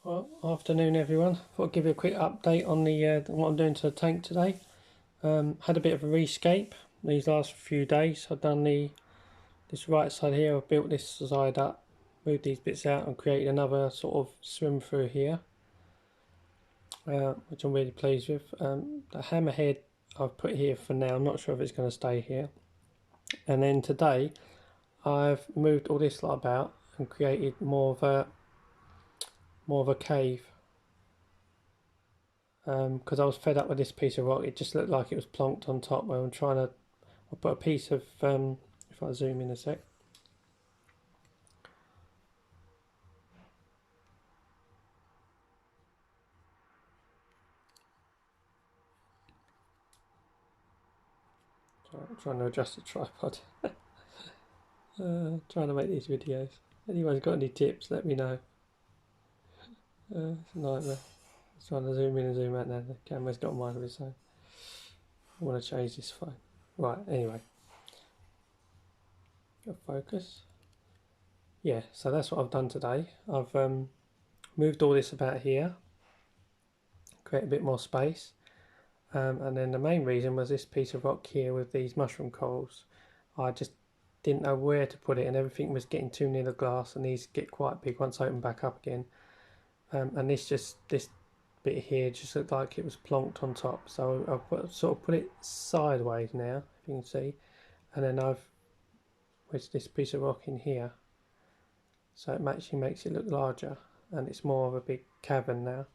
Well, afternoon everyone. Thought I'd give you a quick update on the what I'm doing to the tank today. Had a bit of a rescape these last few days. I've done this right side here. I've built this side up, moved these bits out, and created another sort of swim through here, which I'm really pleased with. The hammerhead I've put here for now. I'm not sure if it's going to stay here. And then today I've moved all this lot about and created more of a cave. Because I was fed up with this piece of rock. It just looked like it was plonked on top. Where I'm trying to, I put a piece of, if I zoom in a sec, I'm trying to adjust the tripod. Trying to make these videos. Anyone's got any tips, let me know. It's a nightmare. I'm trying to zoom in and zoom out now. The camera's got a mind of its own. I want to change this phone. Right, anyway. Got focus. Yeah, so that's what I've done today. I've moved all this about here, create a bit more space. And then the main reason was this piece of rock here with these mushroom corals. I just didn't know where to put it, and everything was getting too near the glass, and these get quite big once I open back up again. And this bit here just looked like it was plonked on top, so I've sort of put it sideways now, if you can see, and then I've wedged this piece of rock in here, so it actually makes it look larger, and it's more of a big cavern now,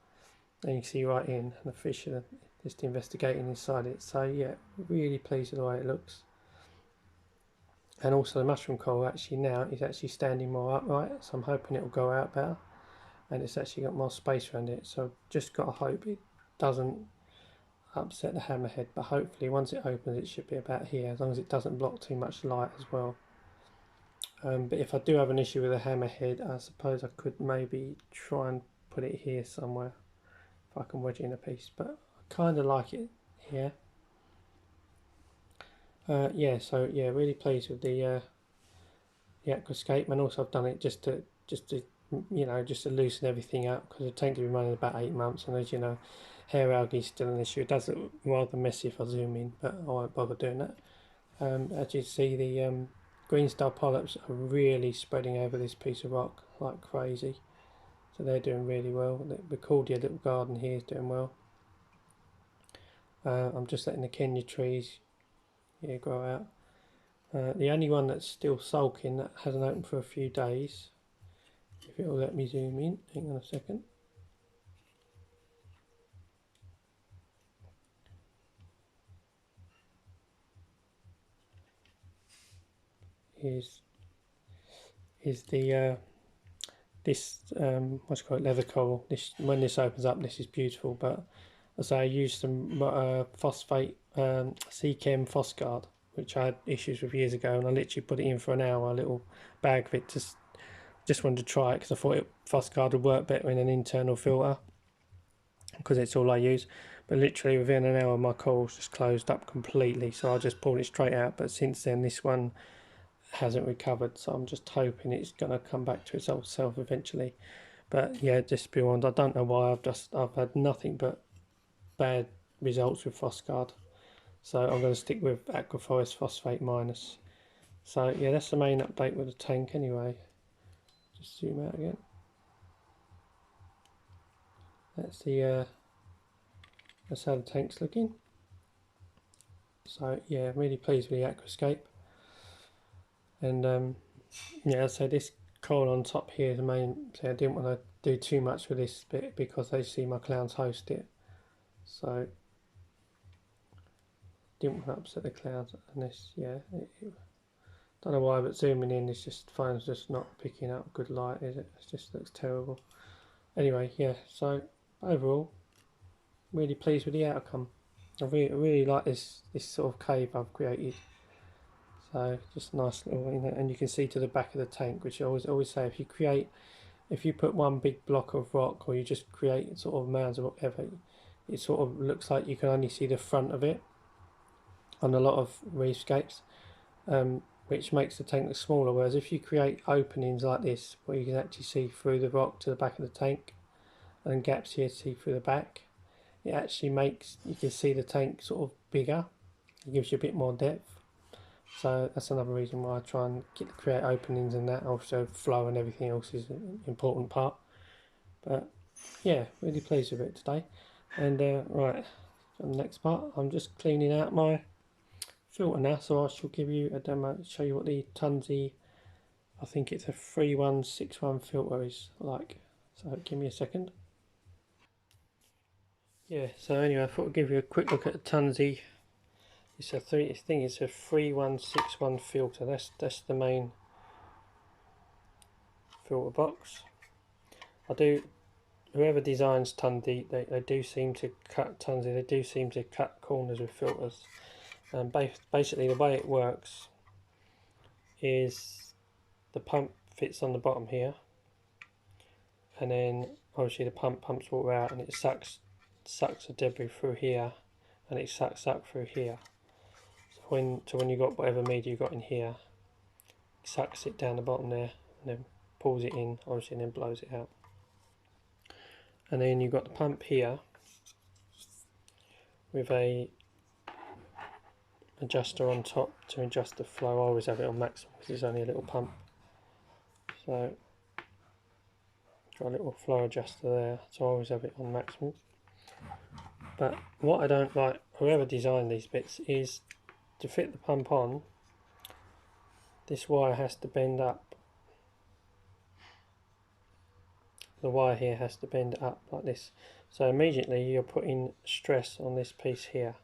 and you can see right in, and the fish are just investigating inside it. So yeah, really pleased with the way it looks. And also the mushroom coral actually now is actually standing more upright, so I'm hoping it will go out better, and it's actually got more space around it, so just got to hope it doesn't upset the hammerhead, but hopefully once it opens it should be about here, as long as it doesn't block too much light as well. But if I do have an issue with the hammerhead, I suppose I could maybe try and put it here somewhere if I can wedge it in a piece, but I kind of like it here. Yeah, so yeah, really pleased with the aquascape, and also I've done it just to just to loosen everything up, because the tank has been running about 8 months, and as you know, hair algae is still an issue. It does look rather messy if I zoom in, but I won't bother doing that. As you see, the green star polyps are really spreading over this piece of rock like crazy, so they're doing really well. The Cordia little garden here is doing well. I'm just letting the Kenya trees grow out. The only one that's still sulking, that hasn't opened for a few days, if it'll let me zoom in, hang on a second, is the this what's it called, leather coral. This, when this opens up, this is beautiful, but as I used some phosphate Chem Phosguard, which I had issues with years ago, and I literally put it in for an hour, a little bag of it, just wanted to try it because I thought Phosguard would work better in an internal filter, because it's all I use. But literally within an hour my corals just closed up completely, so I just pulled it straight out. But since then this one hasn't recovered, so I'm just hoping it's going to come back to its old self eventually. But yeah, just be warned, I don't know why, I've had nothing but bad results with Phosguard, so I'm going to stick with Aquaforest Phosphate Minus. So yeah, that's the main update with the tank anyway. Just zoom out again. That's that's how the tank's looking. So yeah, really pleased with the aquascape. And yeah, so this coral on top here is the main. So I didn't want to do too much with this bit because they see my clowns host it. So didn't want to upset the clowns. And this, yeah, don't know why, but zooming in, this phone's just not picking up good light, is it? It just looks terrible. Anyway, yeah. So overall, really pleased with the outcome. I really like this sort of cave I've created. So just nice little, and you can see to the back of the tank, which I always say, if you put one big block of rock, or you just create sort of mounds or whatever, it sort of looks like you can only see the front of it on a lot of reefscapes, which makes the tank look smaller. Whereas if you create openings like this, where you can actually see through the rock to the back of the tank, and gaps here to see through the back. It actually makes, you can see the tank sort of bigger. It gives you a bit more depth. So that's another reason why I try and create openings and that. Also flow and everything else is an important part. But yeah, really pleased with it today. And right, on the next part, I'm just cleaning out my filter now, so I shall give you a demo, show you what the Tunze, I think it's a 3161 filter is like. So give me a second. Yeah, so anyway, I thought I'd give you a quick look at the Tunze. It's a 3161 filter. That's the main filter box. Whoever designs Tunze, they do seem to cut They do seem to cut corners with filters. And basically the way it works is the pump fits on the bottom here, and then obviously the pump pumps water out, and it sucks the debris through here, and it sucks up through here. So when you got whatever media you got in here, it sucks it down the bottom there, and then pulls it in, obviously, and then blows it out. And then you've got the pump here with a adjuster on top to adjust the flow. I always have it on maximum because it's only a little pump. So got a little flow adjuster there, so I always have it on maximum. But what I don't like, whoever designed these bits, is to fit the pump on, this wire has to bend up. The wire here has to bend up like this. So immediately you're putting stress on this piece here.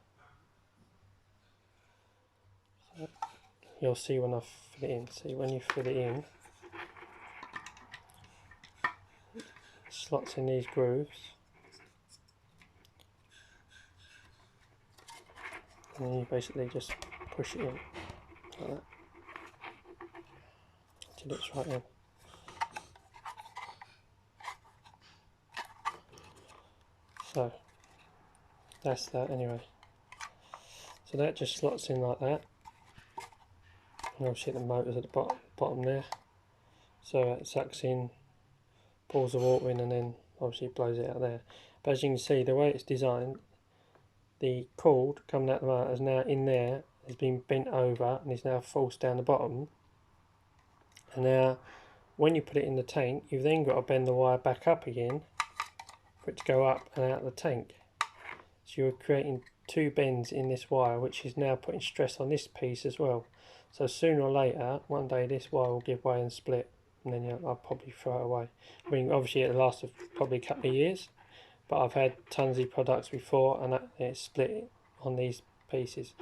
So you'll see when I fit it in. See, when you fit it in, it slots in these grooves. And then you basically just push it in like that until it's right in. So that's that anyway. So that just slots in like that. And obviously the motor's at the bottom there. So it sucks in, pulls the water in, and then obviously blows it out there. But as you can see, the way it's designed, the cord coming out the motor is now in there, has been bent over and is now forced down the bottom. And now when you put it in the tank, you've then got to bend the wire back up again for it to go up and out of the tank. So you're creating two bends in this wire, which is now putting stress on this piece as well. So sooner or later, one day this wire will give way and split, and then I'll probably throw it away. I mean, obviously it lasts probably a couple of years, but I've had Tunze products before and it split on these pieces.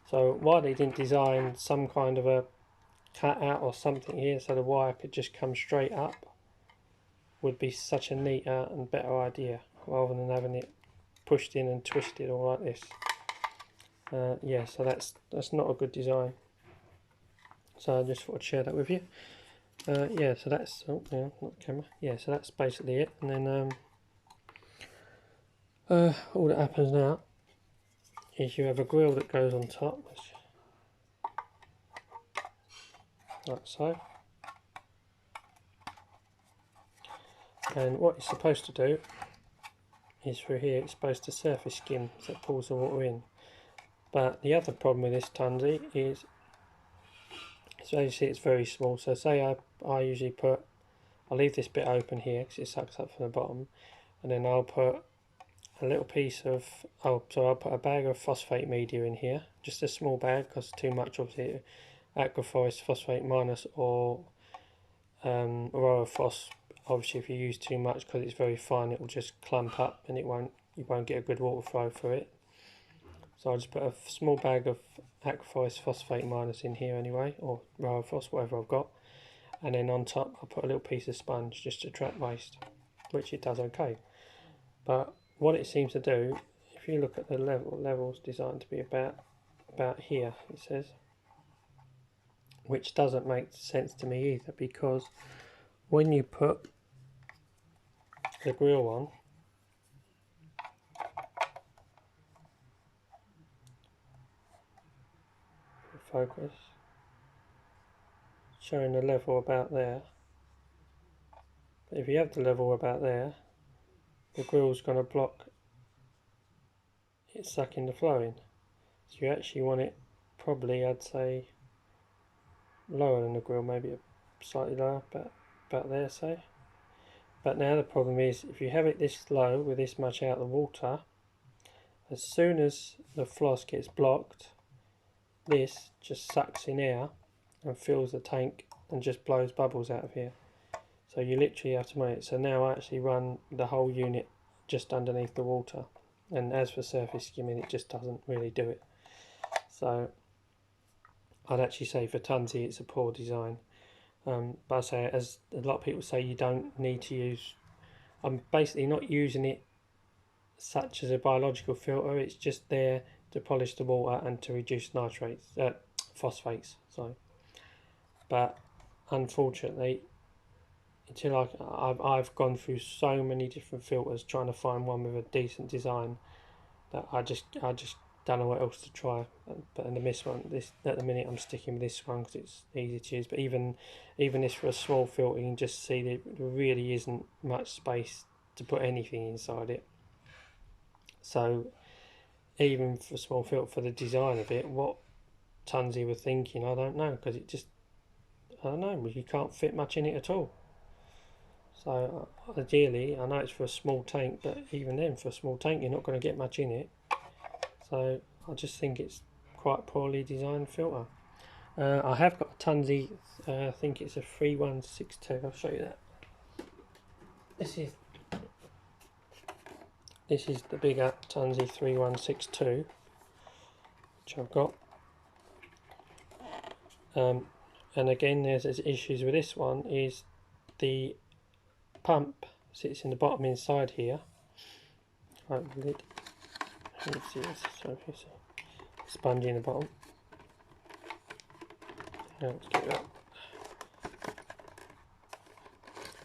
So why they didn't design some kind of a cut out or something here so the wire could just come straight up would be such a neater and better idea, rather than having it pushed in and twisted all like this. Yeah, so that's not a good design. So I just thought I'd share that with you. Yeah, so that's, oh yeah, not the camera. Yeah, so that's basically it. And then all that happens now is you have a grill that goes on top, like so. And what it's supposed to do is through here, it's supposed to surface skim, so it pulls the water in. But the other problem with this Tunze is, so as you see, it's very small. So say I usually I'll leave this bit open here because it sucks up from the bottom, and then I'll put a little piece of, I'll put a bag of phosphate media in here, just a small bag because too much, obviously, aqueous phosphate minus or Phos. Obviously if you use too much, because it's very fine, it will just clump up and you won't get a good water flow through it. So I'll just put a small bag of aqueous phosphate minus in here anyway, or Phos, whatever I've got, and then on top I'll put a little piece of sponge just to trap waste, which it does okay. But what it seems to do, if you look at the levels designed to be about here, it says, which doesn't make sense to me either, because when you put the grill on, focus, showing the level about there, but if you have the level about there, the grill's going to block it sucking the flow in. So you actually want it probably, I'd say, lower than the grill, maybe slightly lower, about there, say. But now the problem is, if you have it this low with this much out of the water, as soon as the floss gets blocked, this just sucks in air and fills the tank and just blows bubbles out of here. So you literally have to make it. So now I actually run the whole unit just underneath the water, and as for surface skimming, it just doesn't really do it. So I'd actually say for tunze it's a poor design. But I say, as a lot of people say, you don't need to use. I'm basically not using it such as a biological filter. It's just there to polish the water and to reduce nitrates, phosphates. Sorry. But unfortunately, until I've gone through so many different filters trying to find one with a decent design that I just don't know what else to try. But in this at the minute I'm sticking with this one because it's easy to use. But even this, for a small filter, you can just see that there really isn't much space to put anything inside it. So even for a small filter, for the design of it, what tunze were thinking, I don't know, because it just, I don't know, you can't fit much in it at all. So ideally, I know it's for a small tank, but even then, for a small tank, you're not going to get much in it. So I just think it's quite a poorly designed filter. I have got a tunze, I think it's a 3162. I'll show you that. This is the bigger tunze 3162, which I've got. And again, there's issues with this one. Is the pump sits in the bottom inside here. Right, the lid. Let's see this. So if you see, sponge in the bottom. Now let's get that.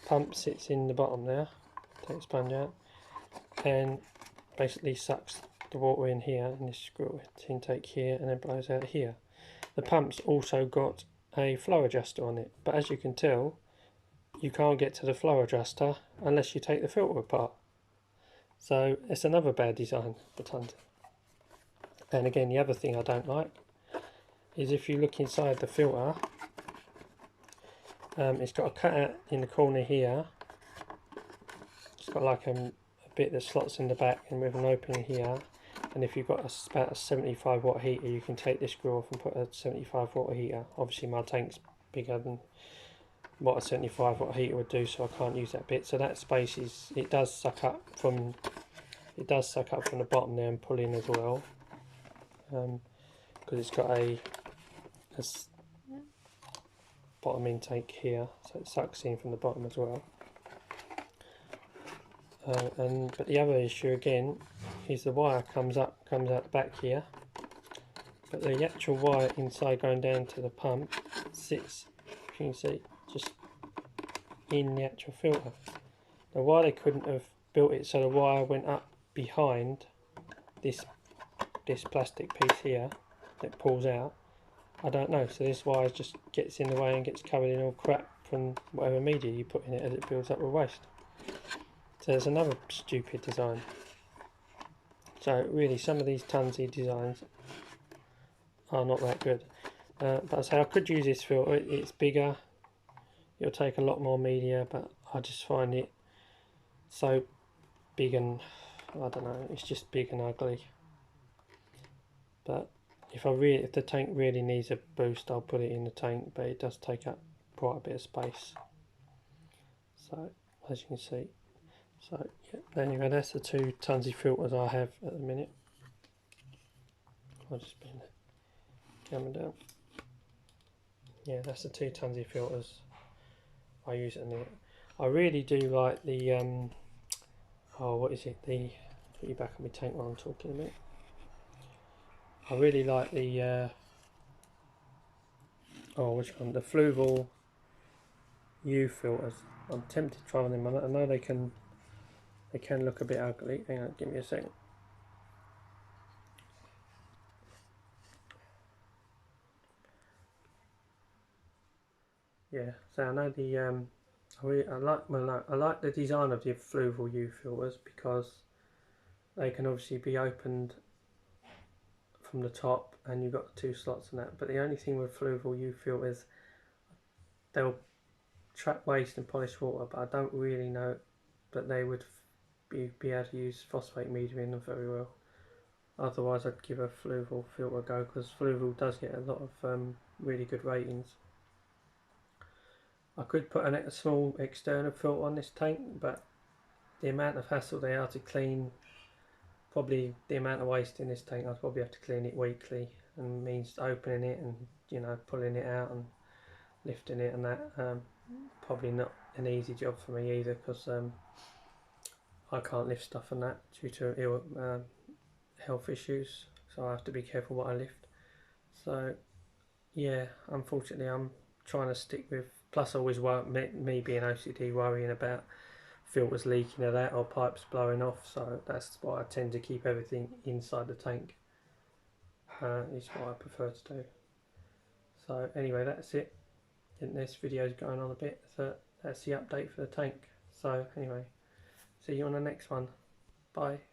Pump sits in the bottom there. Take the sponge out, and basically sucks the water in here, and this screw intake here, and then blows out here. The pump's also got a flow adjuster on it, but as you can tell, you can't get to the flow adjuster unless you take the filter apart. So it's another bad design for tunze. And again, the other thing I don't like is if you look inside the filter, it's got a cutout in the corner here. It's got like a bit that slots in the back and with an opening here. And if you've got about a 75 watt heater, you can take this screw off and put a 75 watt heater. Obviously my tank's bigger than what a 75 watt heater would do, so I can't use that bit. So that space it does suck up from the bottom there and pull in as well, because it's got a bottom intake here, so it sucks in from the bottom as well. But the other issue again is the wire comes out the back here, but the actual wire inside going down to the pump sits, if you can see, just in the actual filter. Now why they couldn't have built it so the wire went up behind this plastic piece here that pulls out, I don't know. So this wire just gets in the way and gets covered in all crap from whatever media you put in it as it builds up with waste. So there's another stupid design. So really, some of these tunze designs are not that good. But I say I could use this filter. It's bigger. It'll take a lot more media, but I just find it so big and I don't know. It's just big and ugly. But if the tank really needs a boost, I'll put it in the tank. But it does take up quite a bit of space. So as you can see. So yeah, anyway, that's the two tunze filters I have at the minute. I'll just bring the camera down. Yeah, that's the two tunze filters I use at the minute. I really do like the oh, what is it? Put you back on my tank while I'm talking a minute. I really like the which one? The Fluval U filters. I'm tempted to try them. I know they can look a bit ugly. Hang on, give me a second. Yeah, so I know I like the design of the fluval U filters because they can obviously be opened from the top and you've got the 2 slots in that. But the only thing with fluval U filters, they'll trap waste and polish water, but I don't really know that they would be able to use phosphate media in them very well. Otherwise I'd give a fluval filter a go, because fluval does get a lot of really good ratings. I could put a small external filter on this tank, but the amount of hassle they are to clean, probably the amount of waste in this tank, I'd probably have to clean it weekly, and means opening it and pulling it out and lifting it and that. Probably not an easy job for me either, because I can't lift stuff and that due to health issues, so I have to be careful what I lift. So yeah, unfortunately I'm trying to stick with, plus I always me being OCD, worrying about filters leaking or that, or pipes blowing off, so that's why I tend to keep everything inside the tank. Is what I prefer to do. So anyway, that's it. And this video is going on a bit, so that's the update for the tank. So anyway, see you on the next one. Bye.